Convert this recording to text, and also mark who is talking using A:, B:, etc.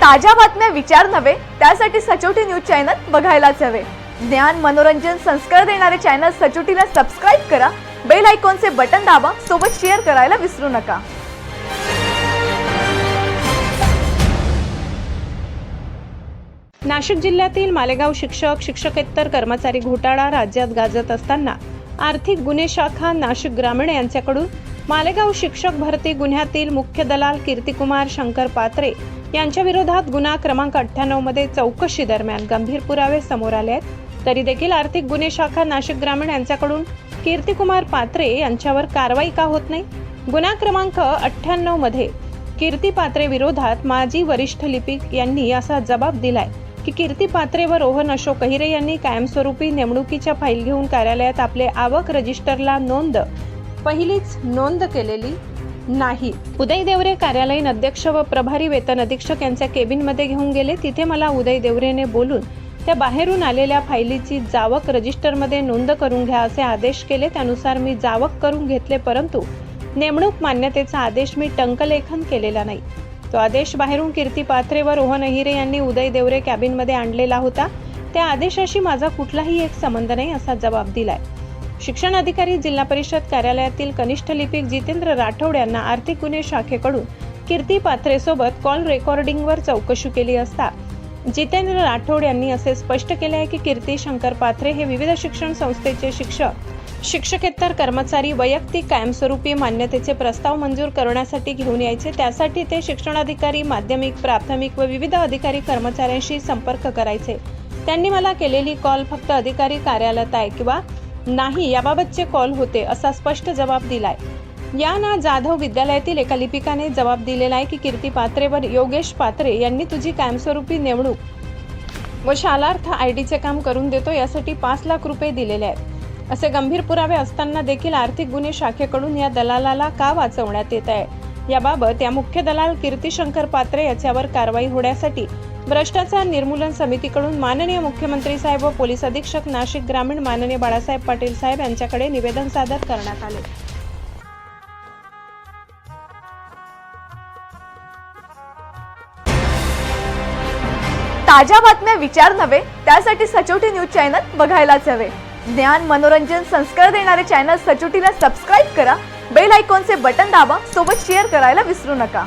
A: ताज्या बातम्या विचार नव्हे त्यासाठी सचोटी न्यूज चॅनल बघायलाच हवे। ज्ञान मनोरंजन संस्कार देणारे चॅनल सचोटीला सबस्क्राइब करा, बेल आयकॉनचे बटन दाबा, सोबत शेअर करायला विसरू नका।
B: नाशिक जिल्ह्यातील मालेगाव शिक्षकेतर कर्मचारी घोटाळा राज्यात गाजत असताना आर्थिक गुन्हे शाखा नाशिक ग्रामीण यांच्याकडून मालेगाव शिक्षक भरती गुन्ह्यातील मुख्य दलाल कीर्तिकुमार शंकर पात्रे यांच्या विरोधात गुन्हा क्रमांक 98 मध्ये चौकशी दरम्यान गंभीर पुरावे समोर आले आहेत। तरी देखील आर्थिक गुन्हे शाखा नाशिक ग्रामीण यांच्याकडून कीर्तिकुमार पात्रे यांच्यावर कारवाई का होत नाही? गुन्हा क्रमांक 98 मध्ये कीर्ती पात्रे विरोधात माजी वरिष्ठ लिपिक यांनी असा जबाब दिलाय की कीर्ती पात्रे व रोहन अशोक अहिरे यांनी कायमस्वरूपी नेमणुकीच्या फाईल घेऊन कार्यालयात आपले आवक रजिस्टरला पहिलीच नोंद केलेली नाही। उदय देवरे कार्यालयीन अध्यक्ष व प्रभारी वेतन अधीक्षक यांच्या केबिनमध्ये घेऊन गेले। तिथे मला उदय देवरेने बोलून त्या बाहेरून आलेल्या फाईलीची जावक रजिस्टरमध्ये नोंद करून घ्या असे आदेश केले। त्यानुसार मी जावक करून घेतले, परंतु नेमणूक मान्यतेचा आदेश मी टंकलेखन केलेला नाही। तो आदेश बाहेरून कीर्ती पात्रे व रोहन अहिरे यांनी उदय देवरे कॅबिनमध्ये आणलेला होता। त्या आदेशाशी माझा कुठलाही एक संबंध नाही असा जबाब दिलाय। शिक्षण अधिकारी जिल्हा परिषद कार्यालयातील कनिष्ठ लिपिक जितेंद्र राठोड यांना आर्थिक गुन्हे शाखेकडून कीर्ती पात्रे सोबत कॉल रेकॉर्डिंगवर चौकशी केली असता जितेंद्र राठोड यांनी असे स्पष्ट केले आहे की कीर्ती शंकर पात्रे हे विविध शिक्षण संस्थेचे शिक्षकेतर कर्मचारी वैयक्तिक कायमस्वरूपी मान्यतेचे प्रस्ताव मंजूर करण्यासाठी घेऊन यायचे। त्यासाठी ते शिक्षणाधिकारी, माध्यमिक, प्राथमिक व विविध अधिकारी कर्मचाऱ्यांशी संपर्क करायचे। त्यांनी मला केलेली कॉल फक्त अधिकारी कार्यालयात आहे किंवा नाही याबाबतचे कॉल होते असा स्पष्ट जबाब दिलाय। या ना जाधव विद्यालयातील एका लिपिकाने जबाब दिलेला आहे की कीर्ती पात्रे व योगेश पात्रे यांनी तुझी कायमस्वरूपी नेमणूक व शालार्थ आयडीचे काम करून देतो यासाठी 5 लाख रुपये दिलेले आहेत। असे गंभीर पुरावे असताना देखील आर्थिक गुन्हे शाखेकडून या दलालाला का वाचवण्यात येत आहे? याबाबत या मुख्य दलाल कीर्ती शंकर पात्रे याच्यावर कारवाई होण्यासाठी भ्रष्टाचार निर्मूलन समितीकडून माननीय मुख्यमंत्री साहेब व पोलीस अधीक्षक नाशिक ग्रामीण माननीय बाळासाहेब पाटील साहेब यांच्याकडे निवेदन सादर करण्यात आले।
A: ताज्या बातम्या विचार नव्हे त्यासाठी सचोटी न्यूज चॅनल बघायलाच हवे। ज्ञान मनोरंजन संस्कार देणारे चॅनल सचोटीला सबस्क्राइब करा, बेल आयकॉनचे बटन दाबा, सोबत शेअर करायला विसरू नका।